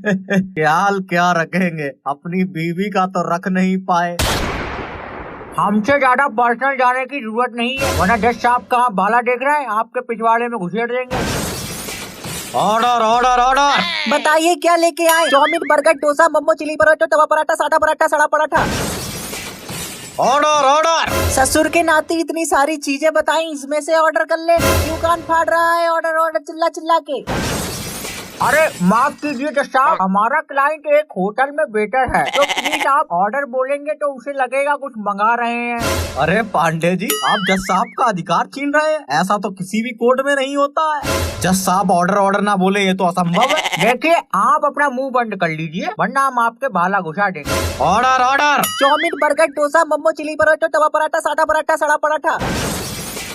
ख्याल क्या रखेंगे, अपनी बीवी का तो रख नहीं पाए। हमसे ज्यादा पर्सनल जाने की जरूरत नहीं है, वरना जज साहब कहाँ बाला देख रहे हैं, आपके पिछवाड़े में घुसेड़ देंगे। Order order order. बताइए क्या लेके आए? चाउमीन, बर्गर, डोसा, मोमो, चिली पराठा, तवा पराठा, सादा पराठा, सड़ा पराठा। Order order. ससुर के नाते इतनी सारी चीजें बताई, इसमें से ऑर्डर कर ले। क्यों कान फाड़ रहा है? ऑर्डर ऑर्डर चिल्ला चिल्ला के। अरे माफ कीजिए जज साहब, हमारा क्लाइंट एक होटल में वेटर है, तो प्लीज आप ऑर्डर बोलेंगे तो उसे लगेगा कुछ मंगा रहे हैं। अरे पांडे जी, आप जज साहब का अधिकार छीन रहे हैं, ऐसा तो किसी भी कोर्ट में नहीं होता है। जज साहब ऑर्डर ऑर्डर ना बोले ये तो असंभव है। देखिए आप अपना मुंह बंद कर लीजिए, वरना हम आपके भाला घुसा देंगे। Order order. Chowmein, burger, dosa, momo, chilli paratha, tawa paratha, सादा पराठा, सड़ा पराठा।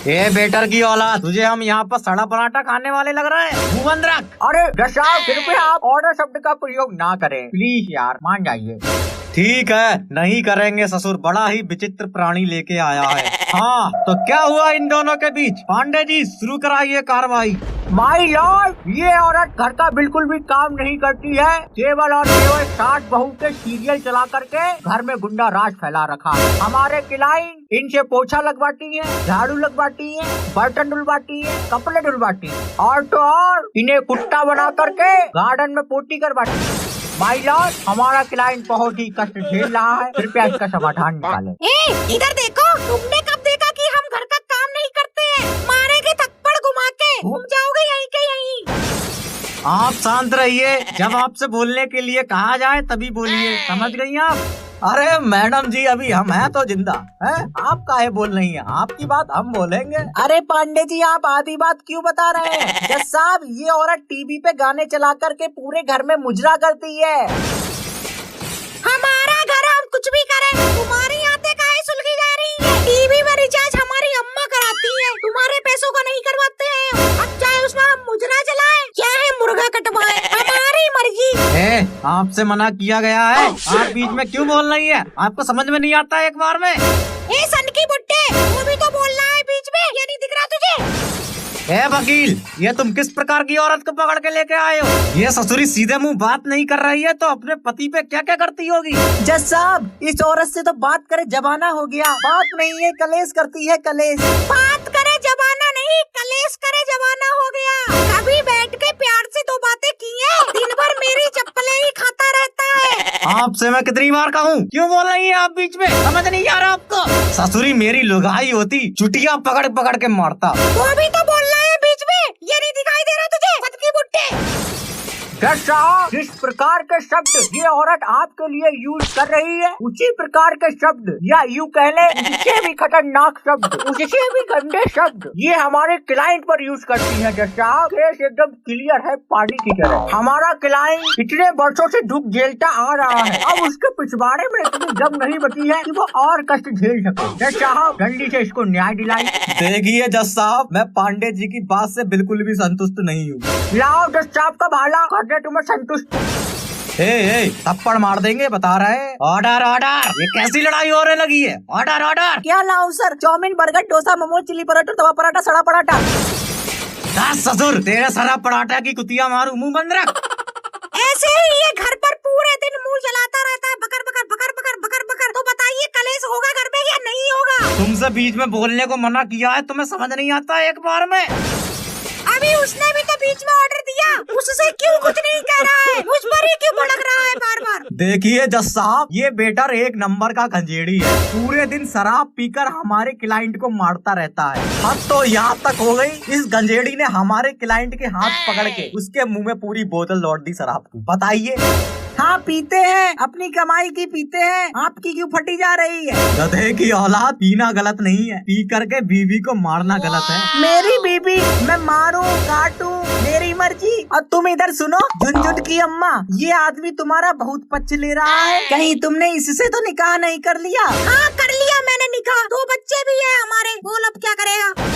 ए बेटर की औलाद, तुझे हम यहाँ पर सड़ा पराठा खाने वाले लग रहे हैं? मुंह बंद रख। अरे जज साहब, कृपया आप ऑर्डर शब्द का प्रयोग ना करें, प्लीज यार, मान जाइए। ठीक है, नहीं करेंगे ससुर, बड़ा ही विचित्र प्राणी लेके आया है। हाँ तो क्या हुआ इन दोनों के बीच? पांडे जी शुरू कराइए कार्रवाई। माई लॉर्ड, ये औरत घर का बिल्कुल भी काम नहीं करती है, केवल और केवल 60 बहू के सीरियल चला करके घर में गुंडा राज फैला रखा है। हमारे क्लाइंट इनसे पोछा लगवाती है, झाड़ू लगवाती है, बर्तन धुलवाती है, कपड़े धुलवाती है, और तो और इन्हें कुत्ता बना करके गार्डन में पोटी करवाती है। माई लॉर्ड, हमारा क्लाइंट बहुत ही कष्ट झेल रहा है, कृपया इसका समाधान निकालें। इधर देखो, तुमने कब देखा कि हम घर का काम नहीं करते हैं? मारेंगे थप्पड़ घुमा के, घूम जाओगे यहीं के यहीं। आप शांत रहिए, जब आपसे बोलने के लिए कहा जाए तभी बोलिए, समझ गई आप? अरे मैडम जी, अभी हम हैं तो जिंदा हैं, आप काहे बोल रही हैं? आपकी बात हम बोलेंगे। अरे पांडे जी, आप आधी बात क्यों बता रहे हैं? जज साहब, ये औरत टीवी पे गाने चला करके पूरे घर में मुजरा करती है। हमारा घर, हम कुछ भी करें, तुम्हारी आते काहे सुलगी जा रही है? टीवी में रिचार्ज हमारी अम्मा कराती है, तुम्हारे पैसों का नहीं करवाते हैं। अब चाहे उसमें हम मुजरा चलाएं, चाहे मुर्गा कटवाएं, हमारी मर्जी। आपसे मना किया गया है, आप बीच में क्यों बोल रही है? आपको समझ में नहीं आता एक बार में? ए सनकी बुट्टे, तू भी तो बोल रहा है बीच में, ये नहीं दिख रहा तुझे? ए वकील, ये तुम किस प्रकार की औरत को पकड़ के लेके आए हो? ये ससुरी सीधे मुंह बात नहीं कर रही है तो अपने पति पे क्या क्या करती होगी? जज साहब, इस औरत से तो बात करे जमाना हो गया, बात नहीं है कलेश करती है, कलेश। बात करे जमाना नहीं, कलेश करे जमाना हो गया। कभी बैठ के प्यार से दो बातें की है, दिन भर मेरी चप्पलें ही खाता रहता है। आपसे मैं कितनी बार कहूँ, क्यों बोल रही है आप बीच में? समझ नहीं आ रहा आपको? ससुरी मेरी लुगाई होती, चुटिया पकड़ पकड़ के मारता। वो भी तो बोल रहा है बीच में, ये नहीं दिखाई दे रहा तुझे? सनकी बुट्टे, जज साहब, जिस प्रकार के शब्द ये औरत आपके लिए यूज कर रही है, उसी प्रकार के शब्द, या यूं कह ले उससे भी खतरनाक शब्द, उससे भी गंदे शब्द ये हमारे क्लाइंट पर यूज करती है। जज साहब, केस एकदम क्लियर है, पानी की तरह। हमारा क्लाइंट इतने वर्षों से दुख झेलता आ रहा है, अब उसके पिछवाड़े में इतनी दम नहीं बची है कि वो और कष्ट झेल सके। जज साहब, जल्दी से इसको न्याय दिलाई। देखिए जज साहब, मैं पांडे जी की बात से बिल्कुल भी संतुष्ट नहीं हूँ। लाओ जज साहब का भाला, करने तुम्हें संतुष्ट। थप्पड़ मार देंगे, बता रहे। Order order. ये कैसी लड़ाई होने लगी है? Order order. क्या लाऊं sir? Chowmein, burger, dosa, momo, chilli paratha, tawa paratha, सड़ा पराठा। ससुर, तेरे सड़ा पराठा की कुतिया मारू, मुंह बंद रख। ऐसे ही ये घर पर पूरे दिन मुंह जलाता रहता है, बकर बकर बकर बकर बकर बकर। तो बताइए कलेश होगा घर में या नहीं होगा? तुमसे बीच में बोलने को मना किया है, तुम्हें समझ नहीं आता एक बार में? अभी उसने भी तो बीच में ऑर्डर दिया, उससे क्यों कुछ नहीं कह रहा है? मुझ पर ही क्यों भड़क रहा है बार बार? देखिए जज साहब, ये बेटर एक नंबर का गंजेड़ी है, पूरे दिन शराब पीकर हमारे क्लाइंट को मारता रहता है। हद तो यहाँ तक हो गई, इस गंजेड़ी ने हमारे क्लाइंट के हाथ पकड़ के उसके मुंह में पूरी बोतल लौट दी शराब की। बताइए। हाँ पीते हैं, अपनी कमाई की पीते हैं, आपकी क्यों फटी जा रही है? गधे की औलाद, पीना गलत नहीं है, पी करके बीवी को मारना गलत है। मेरी बीबी, मैं मारूं काटूं मेरी मर्जी। और तुम इधर सुनो, झुनझुन की अम्मा, ये आदमी तुम्हारा बहुत पक्ष ले रहा है, कहीं तुमने इससे तो निकाह नहीं कर लिया? हाँ कर लिया मैंने निकाह, 2 बच्चे भी है हमारे। बोल अब क्या करेगा?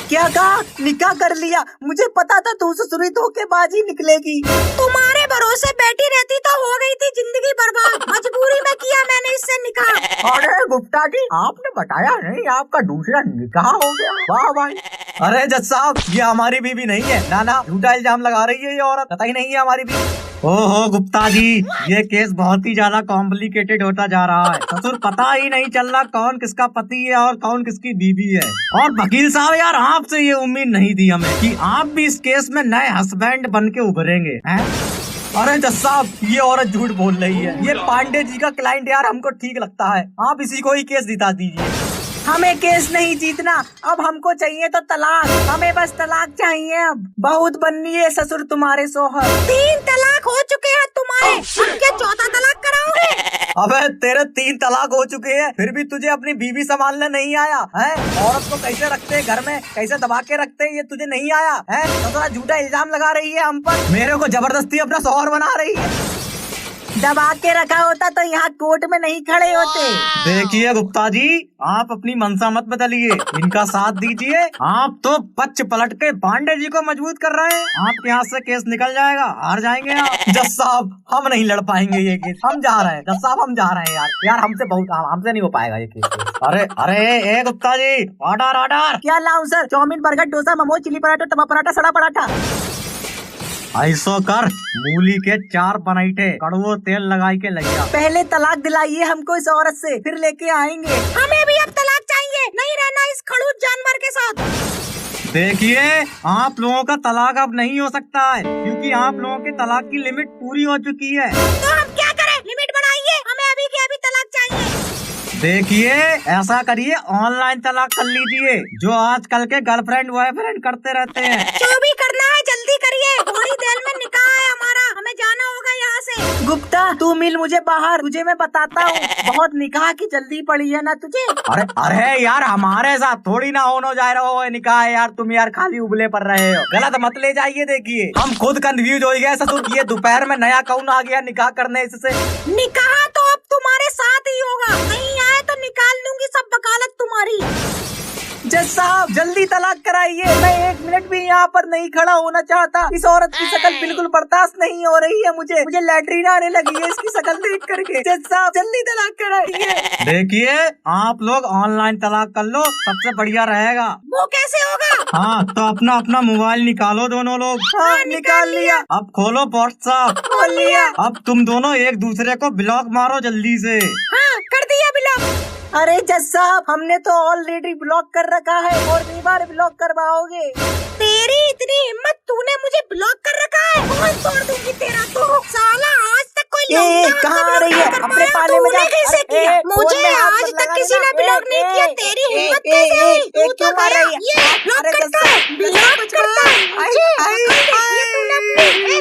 क्या कहा? निकाह कर लिया? मुझे पता था तू ससुरी धोखेबाजी निकलेगी। तुम्हारे भरोसे बैठी रहती तो हो गई थी जिंदगी बर्बाद, मजबूरी में किया मैंने इससे निकाह। अरे गुप्ता जी, आपने बताया नहीं आपका दूसरा निकाह हो गया? वाह भाई। अरे जज साहब, ये हमारी बीवी नहीं है। ना ना, झूठा इल्जाम लगा रही है ये औरत, कतई नहीं है हमारी बीवी। ओहो गुप्ता जी, ये केस बहुत ही ज्यादा कॉम्प्लिकेटेड होता जा रहा है। ससुर पता ही नहीं चल रहा कौन किसका पति है और कौन किसकी बीवी है। और वकील साहब यार, आपसे ये उम्मीद नहीं थी हमें कि आप भी इस केस में नए हस्बैंड बन के उभरेंगे हैं। अरे जज साहब, ये औरत झूठ बोल रही है। ये पांडे जी का क्लाइंट यार हमको ठीक लगता है, आप इसी को ही केस जिता दीजिए। हमें केस नहीं जीतना, अब हमको चाहिए तो तलाक। हमें बस तलाक चाहिए। अब बहुत बननी है ससुर तुम्हारे सोहर। 3 तलाक हो चुके हैं तुम्हारे, अब क्या 4था तलाक कराओगे? अबे तेरे 3 तलाक हो चुके हैं, फिर भी तुझे अपनी बीवी संभालने नहीं आया है। औरत को कैसे रखते हैं घर में, कैसे दबा के रखते हैं, ये तुझे नहीं आया है। तो थोड़ा झूठा इल्जाम लगा रही है हम पर, मेरे को जबरदस्ती अपना शौहर बना रही है। दबा के रखा होता तो यहाँ कोर्ट में नहीं खड़े होते। देखिए गुप्ता जी, आप अपनी मनसा मत बदलिए, इनका साथ दीजिए। आप तो पच पलट के पांडे जी को मजबूत कर रहे हैं। आपके हाथ से केस निकल जाएगा, हार जाएंगे आप। जज साहब, हम नहीं लड़ पाएंगे ये केस, हम जा रहे हैं। जज साहब, हम जा रहे हैं यार हमसे नहीं हो पाएगा ये केस। अरे अरे ए गुप्ता जी, ऑर्डर ऑर्डर। क्या लाऊं sir? Chowmein, burger, dosa, momos, chilli paratha, tawa paratha, सड़ा पराठा। ऐसो कर, मूली के 4 बनाइटे कड़वो तेल लगाई के लगिया। पहले तलाक दिलाइए हमको इस औरत से, फिर लेके आएंगे। हमें भी अब तलाक चाहिए, नहीं रहना इस खड़ूस जानवर के साथ। देखिए, आप लोगों का तलाक अब नहीं हो सकता है, क्योंकि आप लोगों के तलाक की लिमिट पूरी हो चुकी है। तो हम क्या करें? लिमिट बढ़ाइए, हमें अभी के अभी तलाक चाहिए। देखिए, ऐसा करिए, ऑनलाइन तलाक कर लीजिए, जो आजकल के गर्लफ्रेंड बॉयफ्रेंड करते रहते हैं। जो भी करना है जल्दी करिए, थोड़ी देर में निकाह है हमारा, हमें जाना होगा यहाँ से। गुप्ता, तू मिल मुझे बाहर, तुझे मैं बताता हूँ। बहुत निकाह की जल्दी पड़ी है ना तुझे। अरे अरे यार, हमारे साथ थोड़ी ना होने जा रहा हो निकाह है यार। तुम यार खाली उबले पर रहे हो, गलत मत ले जाइए। देखिए, हम खुद कंफ्यूज हो गए ससुर, ये दोपहर में नया कौन आ गया निकाह करने इससे। निकाह तो अब तुम्हारे साथ ही होगा, नहीं आए तो निकाल लूंगी सब वकालत तुम्हारी। जज साहब, जल्दी तलाक कराइए। मैं 1 मिनट भी यहाँ पर नहीं खड़ा होना चाहता। इस औरत की शक्ल बिल्कुल बर्दाश्त नहीं हो रही है मुझे लैट्रिन आने लगी है इसकी शक्ल देख करके। जज साहब, जल्दी तलाक कराइए। देखिए, आप लोग ऑनलाइन तलाक कर लो, सबसे बढ़िया रहेगा। वो कैसे होगा? हाँ, तो अपना अपना मोबाइल निकालो दोनों लोग। हाँ, निकाल लिया। अब खोलो व्हाट्सएप। खोल लिया। अब तुम दोनों एक दूसरे को ब्लॉक मारो जल्दी से। हाँ, कर दिया ब्लॉक। अरे जज साहब, हमने तो ऑलरेडी ब्लॉक कर रखा है और नहीं बार ब्लॉक करवाओगे? तेरी इतनी हिम्मत, तूने मुझे ब्लॉक कर रखा है, बहुत तोड़ दूंगी तेरा तो। साला आज तक कोई कहाँ आ रही है? अपने पाले में जा। कैसे किया? मुझे आज तक किसी ने ब्लॉक नहीं किया, तेरी हिम्मत कैसे हुई? तू तो गया, ये ब्लॉक करता है, ब्लॉक करता है। मुझे ये तूने अपनी